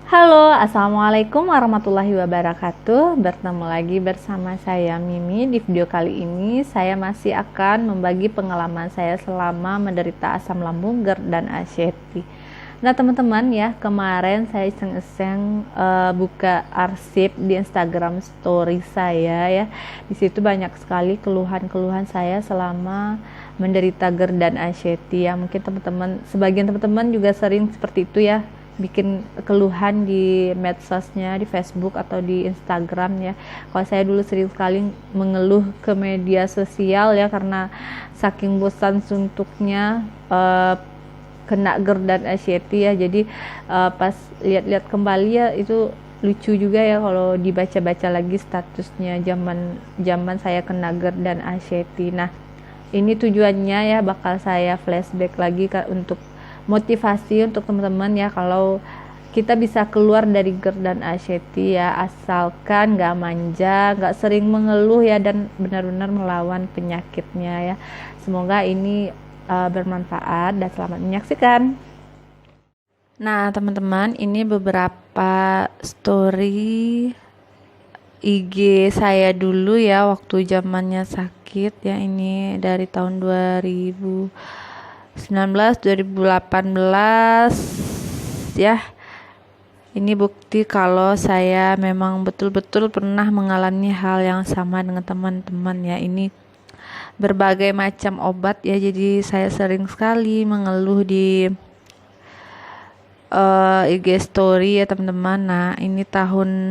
Halo, assalamualaikum warahmatullahi wabarakatuh. Bertemu lagi bersama saya Mimi. Di video kali ini saya masih akan membagi pengalaman saya selama menderita asam lambung, GERD dan ACT. Nah teman-teman ya, kemarin saya iseng-iseng buka arsip di Instagram story saya ya. Di situ banyak sekali keluhan-keluhan saya selama menderita GERD dan ACT ya. Mungkin teman-teman, sebagian teman-teman juga sering seperti itu ya, bikin keluhan di medsosnya, di Facebook atau di Instagram ya. Kalau saya dulu sering sekali mengeluh ke media sosial ya, karena saking bosan suntuknya kena GERD dan ACT ya. Jadi pas lihat-lihat kembali ya, itu lucu juga ya kalau dibaca-baca lagi statusnya zaman saya kena GERD dan ACT. Nah, ini tujuannya ya, bakal saya flashback lagi untuk motivasi untuk teman-teman ya, kalau kita bisa keluar dari GERD dan ACT ya, asalkan gak manja, gak sering mengeluh ya, dan benar-benar melawan penyakitnya ya. Semoga ini bermanfaat dan selamat menyaksikan. Nah teman-teman, ini beberapa story IG saya dulu ya waktu zamannya sakit ya. Ini dari tahun 2018 ya. Ini bukti kalau saya memang betul-betul pernah mengalami hal yang sama dengan teman-teman ya. Ini berbagai macam obat ya, jadi saya sering sekali mengeluh di IG story ya teman-teman. Nah ini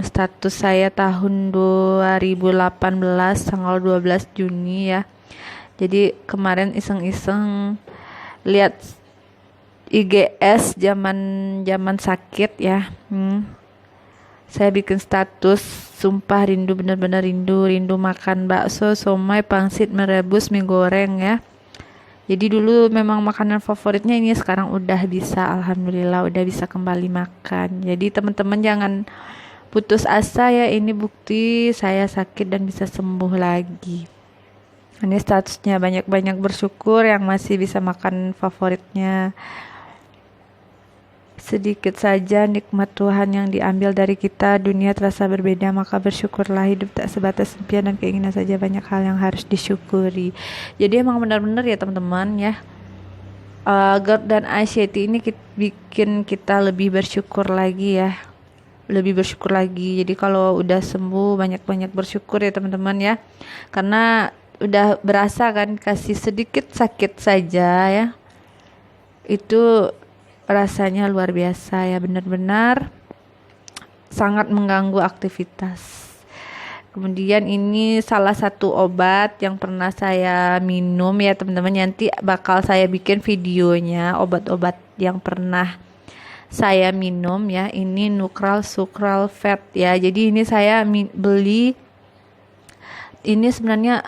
status saya tahun 2018 tanggal 12 Juni ya. Jadi kemarin iseng-iseng lihat IGS zaman sakit ya. Saya bikin status, sumpah rindu, bener-bener rindu makan bakso, somai, pangsit, merebus, mie goreng ya. Jadi dulu memang makanan favoritnya ini, sekarang udah bisa, alhamdulillah udah bisa kembali makan. Jadi teman-teman jangan putus asa ya, ini bukti saya sakit dan bisa sembuh lagi. Ini statusnya banyak-banyak bersyukur yang masih bisa makan favoritnya. Sedikit saja nikmat Tuhan yang diambil dari kita, dunia terasa berbeda, maka bersyukurlah, hidup tak sebatas impian dan keinginan saja, banyak hal yang harus disyukuri. Jadi emang benar-benar ya teman-teman ya, GERD dan ACT ini bikin kita lebih bersyukur lagi ya, lebih bersyukur lagi. Jadi kalau udah sembuh, banyak-banyak bersyukur ya teman-teman ya, karena udah berasa kan, kasih sedikit sakit saja ya, itu rasanya luar biasa ya, benar-benar sangat mengganggu aktivitas. Kemudian ini salah satu obat yang pernah saya minum ya teman-teman, nanti bakal saya bikin videonya obat-obat yang pernah saya minum ya. Ini Nucral Sucral Vet ya. Jadi ini saya beli, ini sebenarnya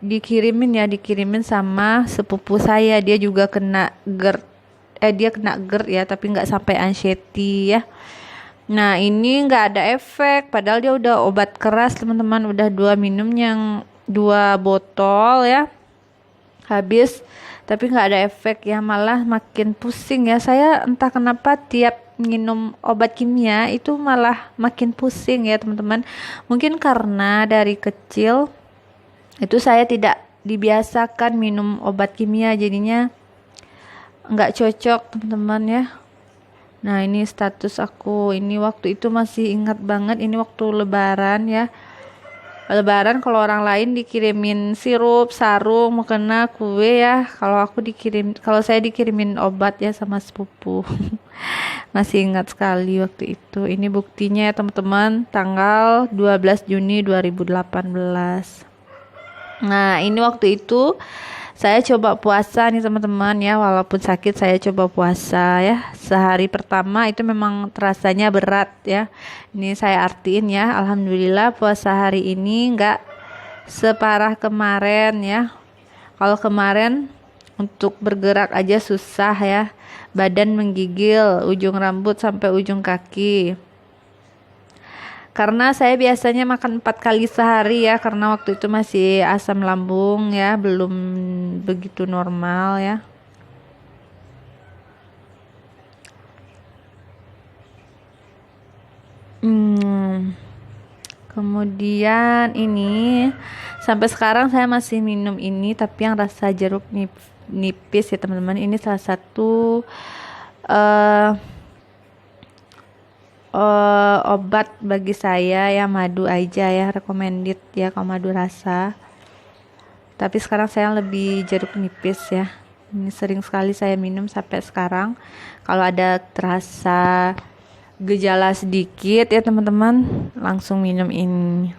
dikirimin sama sepupu saya, dia juga kena GERD, dia kena GERD ya, tapi nggak sampai anxiety ya. Nah ini nggak ada efek, padahal dia udah obat keras teman-teman, udah 2 botol ya habis, tapi nggak ada efek ya, malah makin pusing ya. Saya entah kenapa tiap minum obat kimia itu malah makin pusing ya teman-teman. Mungkin karena dari kecil itu saya tidak dibiasakan minum obat kimia, jadinya nggak cocok teman-teman ya. Nah ini status aku, ini waktu itu masih ingat banget, ini waktu lebaran ya. Lebaran kalau orang lain dikirimin sirup, sarung, mukena, kue ya, kalau saya dikirimin obat ya sama sepupu. Masih ingat sekali waktu itu. Ini buktinya ya teman-teman, tanggal 12 Juni 2018. Nah ini waktu itu saya coba puasa nih teman-teman ya, walaupun sakit saya coba puasa ya. Sehari pertama itu memang terasanya berat ya. Ini saya artiin ya, alhamdulillah puasa hari ini nggak separah kemarin ya. Kalau kemarin untuk bergerak aja susah ya, badan menggigil, ujung rambut sampai ujung kaki. Karena saya biasanya makan 4 kali sehari ya, karena waktu itu masih asam lambung ya, belum begitu normal ya. Hmm, Kemudian ini sampai sekarang saya masih minum ini, tapi yang rasa jeruk nipis ya teman-teman. Ini salah satu eh, obat bagi saya ya, madu aja ya, recommended ya kalau madu rasa. Tapi sekarang saya lebih jeruk nipis ya. Ini sering sekali saya minum sampai sekarang. Kalau ada terasa gejala sedikit ya teman-teman, langsung minum ini.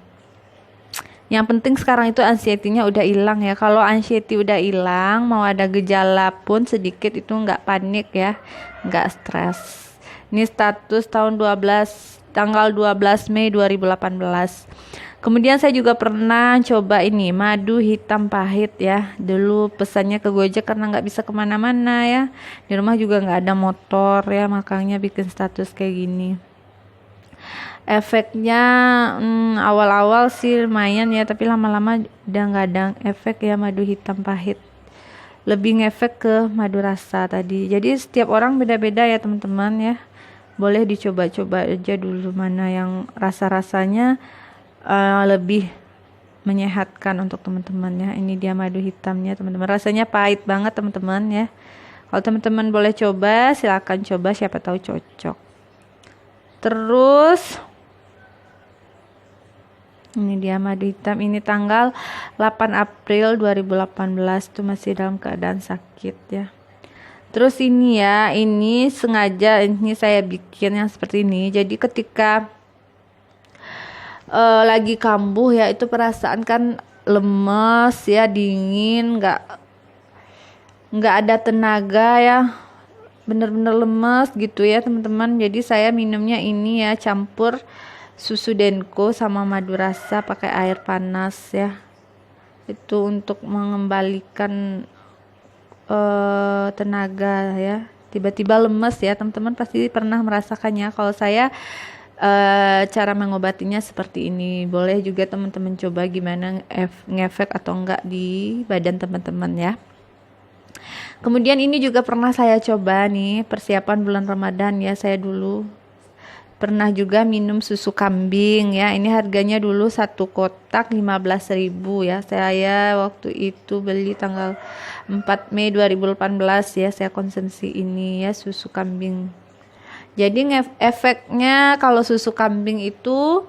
Yang penting sekarang itu anxiety-nya udah hilang ya. Kalau anxiety udah hilang, mau ada gejala pun sedikit itu nggak panik ya, nggak stres. Ini status tanggal 12 Mei 2018. Kemudian saya juga pernah coba ini madu hitam pahit ya. Dulu pesannya ke Gojek karena nggak bisa kemana-mana ya. Di rumah juga nggak ada motor ya, makanya bikin status kayak gini. Efeknya awal-awal sih lumayan ya, tapi lama-lama udah nggak ada efek ya madu hitam pahit. Lebih ngefek ke madu rasa tadi. Jadi setiap orang beda-beda ya teman-teman ya. Boleh dicoba-coba aja dulu mana yang rasa-rasanya lebih menyehatkan untuk teman-teman ya. Ini dia madu hitamnya teman-teman. Rasanya pahit banget teman-teman ya. Kalau teman-teman boleh coba, silakan coba, siapa tahu cocok. Terus ini dia madu hitam, ini tanggal 8 April 2018 tuh masih dalam keadaan sakit ya. Terus ini ya, ini sengaja ini saya bikin yang seperti ini. Jadi ketika lagi kambuh ya, itu perasaan kan lemes ya, dingin, nggak ada tenaga ya, bener-bener lemes gitu ya teman-teman. Jadi saya minumnya ini ya, campur susu Denko sama madu rasa pakai air panas ya, itu untuk mengembalikan tenaga ya. Tiba-tiba lemes ya teman-teman, pasti pernah merasakannya. Kalau saya cara mengobatinya seperti ini. Boleh juga teman-teman coba gimana ngefek atau enggak di badan teman-teman ya. Kemudian ini juga pernah saya coba nih, persiapan bulan Ramadan ya. Saya dulu pernah juga minum susu kambing ya. Ini harganya dulu satu kotak 15.000 ya. Saya waktu itu beli tanggal 4 Mei 2018 ya. Saya konsumsi ini ya, susu kambing. Jadi efeknya kalau susu kambing itu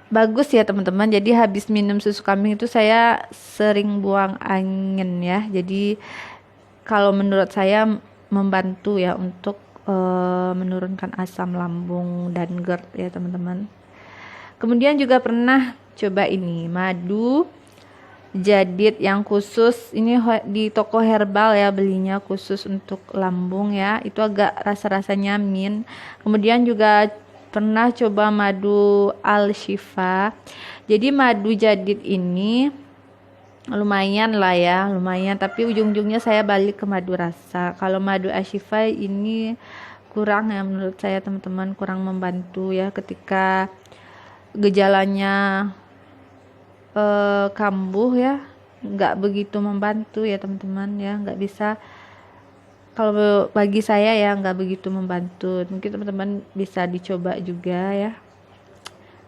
bagus ya teman-teman. Jadi habis minum susu kambing itu saya sering buang angin ya. Jadi kalau menurut saya membantu ya untuk menurunkan asam lambung dan GERD ya teman-teman. Kemudian juga pernah coba ini madu jadid yang khusus, ini di toko herbal ya belinya, khusus untuk lambung ya. Itu agak rasa-rasanya mint. Kemudian juga pernah coba madu Al Shifa. Jadi madu jadid ini lumayan lah ya, lumayan, tapi ujung-ujungnya saya balik ke madu rasa. Kalau madu Ashifa ini kurang ya menurut saya teman-teman, kurang membantu ya ketika gejalanya kambuh ya, nggak begitu membantu ya teman-teman ya, nggak bisa, kalau bagi saya ya nggak begitu membantu. Mungkin teman-teman bisa dicoba juga ya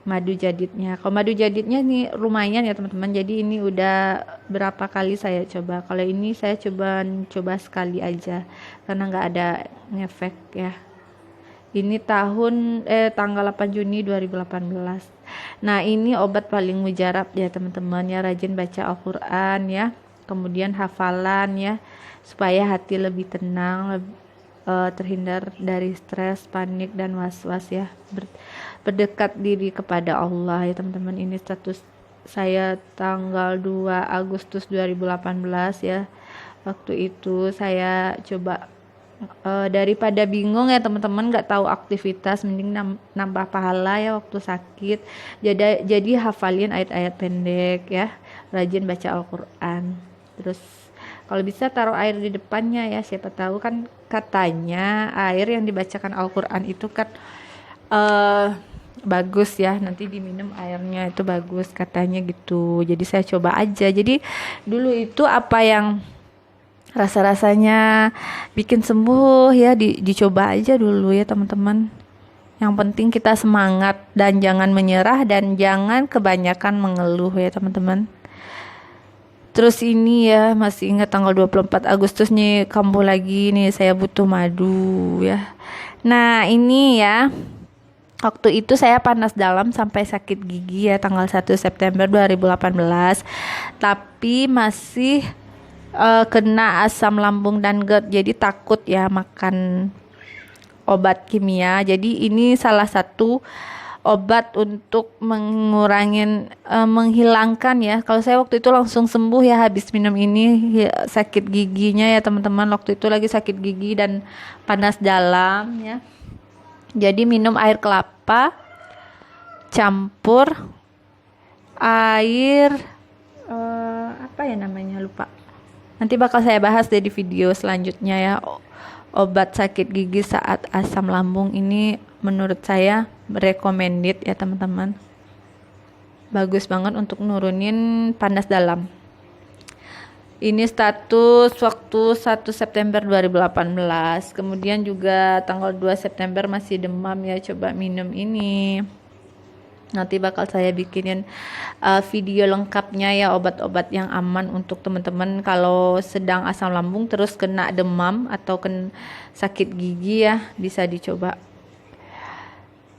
madu jadidnya. Kalau madu jadidnya nih lumayan ya teman-teman. Jadi ini udah berapa kali saya coba. Kalau ini saya coba sekali aja karena nggak ada ngefek ya. Ini tanggal 8 Juni 2018. Nah, ini obat paling mujarab ya teman-teman ya, rajin baca Al-Qur'an ya. Kemudian hafalan ya, supaya hati lebih tenang, terhindar dari stres, panik dan was-was ya. Berdekat diri kepada Allah ya teman-teman. Ini status saya tanggal 2 Agustus 2018 ya. Waktu itu saya coba, daripada bingung ya teman-teman, nggak tahu aktivitas, mending nambah pahala ya waktu sakit. Jadi hafalin ayat-ayat pendek ya, rajin baca Al-Qur'an. Terus kalau bisa taruh air di depannya ya, siapa tahu kan katanya air yang dibacakan Al-Qur'an itu kan bagus ya, nanti diminum airnya itu bagus katanya gitu. Jadi saya coba aja. Jadi dulu itu apa yang rasa-rasanya bikin sembuh ya, dicoba aja dulu ya teman-teman. Yang penting kita semangat dan jangan menyerah dan jangan kebanyakan mengeluh ya teman-teman. Terus ini ya, masih ingat tanggal 24 Agustus nih, kambuh lagi nih, saya butuh madu ya. Nah ini ya, waktu itu saya panas dalam sampai sakit gigi ya, tanggal 1 September 2018. Tapi masih kena asam lambung dan GERD, jadi takut ya makan obat kimia. Jadi ini salah satu obat untuk menghilangkan ya. Kalau saya waktu itu langsung sembuh ya habis minum ini ya, sakit giginya ya teman-teman. Waktu itu lagi sakit gigi dan panas dalam ya. Jadi minum air kelapa campur air apa ya namanya, lupa. Nanti bakal saya bahas deh di video selanjutnya ya. Obat sakit gigi saat asam lambung ini menurut saya recommended ya teman-teman. Bagus banget untuk nurunin panas dalam. Ini status waktu 1 September 2018. Kemudian juga tanggal 2 September masih demam ya. Coba minum ini. Nanti bakal saya bikinin video lengkapnya ya, obat-obat yang aman untuk teman-teman kalau sedang asam lambung terus kena demam atau sakit gigi ya, bisa dicoba.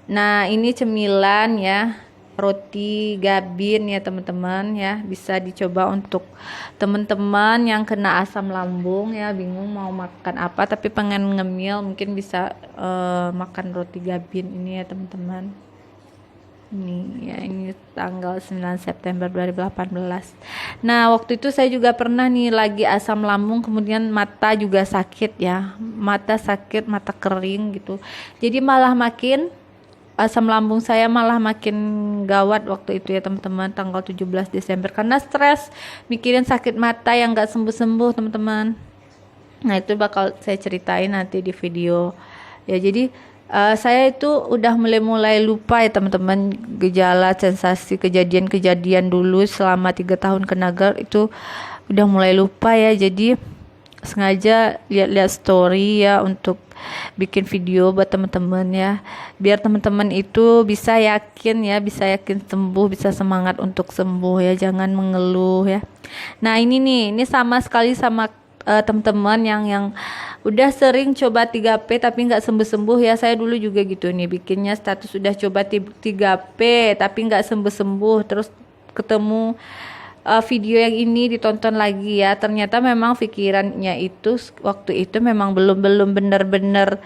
Nah ini cemilan ya, roti gabin ya teman-teman ya, bisa dicoba untuk teman-teman yang kena asam lambung ya, bingung mau makan apa tapi pengen ngemil, mungkin bisa makan roti gabin ini ya teman-teman. Ini ya, ini tanggal 9 September 2018. Nah waktu itu saya juga pernah nih lagi asam lambung, kemudian mata juga sakit ya, mata sakit, mata kering gitu. Jadi malah makin asam lambung saya malah makin gawat waktu itu ya teman-teman, tanggal 17 Desember karena stres mikirin sakit mata yang gak sembuh-sembuh teman-teman. Nah itu bakal saya ceritain nanti di video ya. Jadi saya itu udah mulai lupa ya teman-teman, gejala, sensasi, kejadian-kejadian dulu selama 3 tahun kena GERD itu udah mulai lupa ya. Jadi sengaja lihat-lihat story ya untuk bikin video buat teman-teman ya, biar teman-teman itu bisa yakin sembuh, bisa semangat untuk sembuh ya, jangan mengeluh ya. Nah ini nih, ini sama sekali sama teman-teman yang udah sering coba 3P tapi nggak sembuh-sembuh ya. Saya dulu juga gitu nih, bikinnya status udah coba 3P tapi nggak sembuh-sembuh, terus ketemu video yang ini ditonton lagi ya, ternyata memang pikirannya itu waktu itu memang belum benar-benar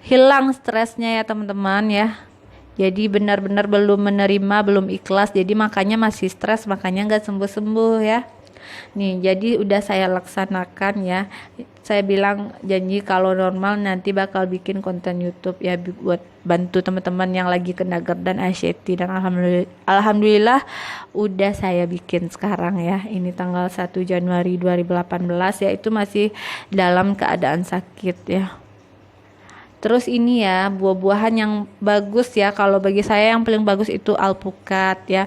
hilang stresnya ya teman-teman ya. Jadi benar-benar belum menerima, belum ikhlas, jadi makanya masih stres, makanya nggak sembuh-sembuh ya. Nih jadi udah saya laksanakan ya. Saya bilang janji kalau normal nanti bakal bikin konten YouTube ya buat bantu teman-teman yang lagi kena GERD dan anxiety, dan alhamdulillah udah saya bikin sekarang ya. Ini tanggal 1 Januari 2018 ya, itu masih dalam keadaan sakit ya. Terus ini ya, buah-buahan yang bagus ya, kalau bagi saya yang paling bagus itu alpukat ya.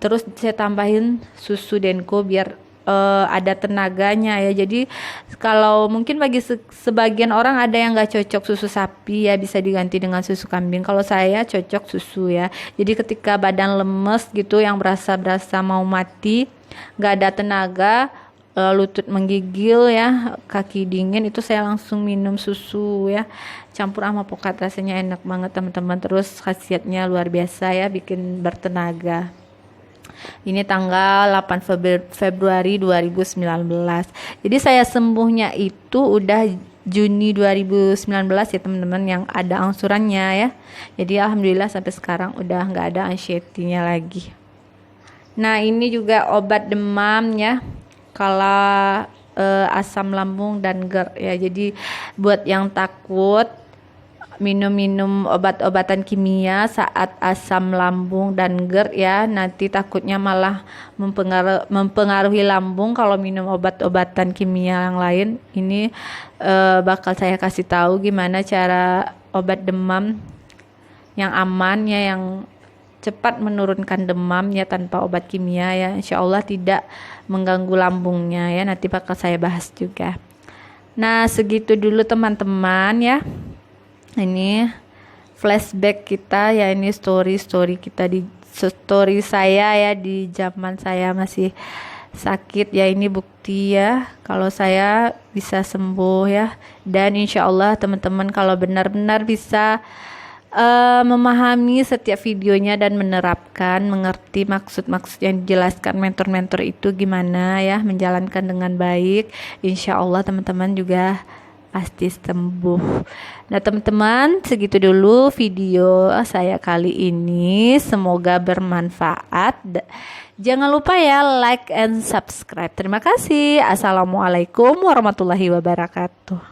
Terus saya tambahin susu Denko biar ada tenaganya ya. Jadi kalau mungkin bagi sebagian orang ada yang gak cocok susu sapi ya, bisa diganti dengan susu kambing. Kalau saya cocok susu ya. Jadi ketika badan lemes gitu, yang berasa mau mati, gak ada tenaga, lutut menggigil ya, kaki dingin, itu saya langsung minum susu ya, campur sama pokat, rasanya enak banget teman-teman. Terus khasiatnya luar biasa ya, bikin bertenaga. Ini tanggal 8 Februari 2019. Jadi saya sembuhnya itu udah Juni 2019 ya teman-teman, yang ada angsurannya ya. Jadi alhamdulillah sampai sekarang udah nggak ada anxiety-nya lagi. Nah ini juga obat demam ya, kalau asam lambung dan GERD ya. Jadi buat yang takut minum obat-obatan kimia saat asam lambung dan GERD ya, nanti takutnya malah mempengaruhi lambung kalau minum obat-obatan kimia yang lain. Ini bakal saya kasih tahu gimana cara obat demam yang aman ya, yang cepat menurunkan demam ya tanpa obat kimia ya, insya Allah tidak mengganggu lambungnya ya. Nanti bakal saya bahas juga. Nah, segitu dulu teman-teman ya. Ini flashback kita ya, ini story kita di story saya ya di zaman saya masih sakit ya. Ini bukti ya kalau saya bisa sembuh ya. Dan insya Allah teman-teman kalau benar-benar bisa memahami setiap videonya dan mengerti maksud-maksud yang dijelaskan mentor-mentor itu gimana ya, menjalankan dengan baik, insya Allah teman-teman juga pasti sembuh. Nah teman-teman, segitu dulu video saya kali ini, semoga bermanfaat. Jangan lupa ya like and subscribe. Terima kasih. Assalamualaikum warahmatullahi wabarakatuh.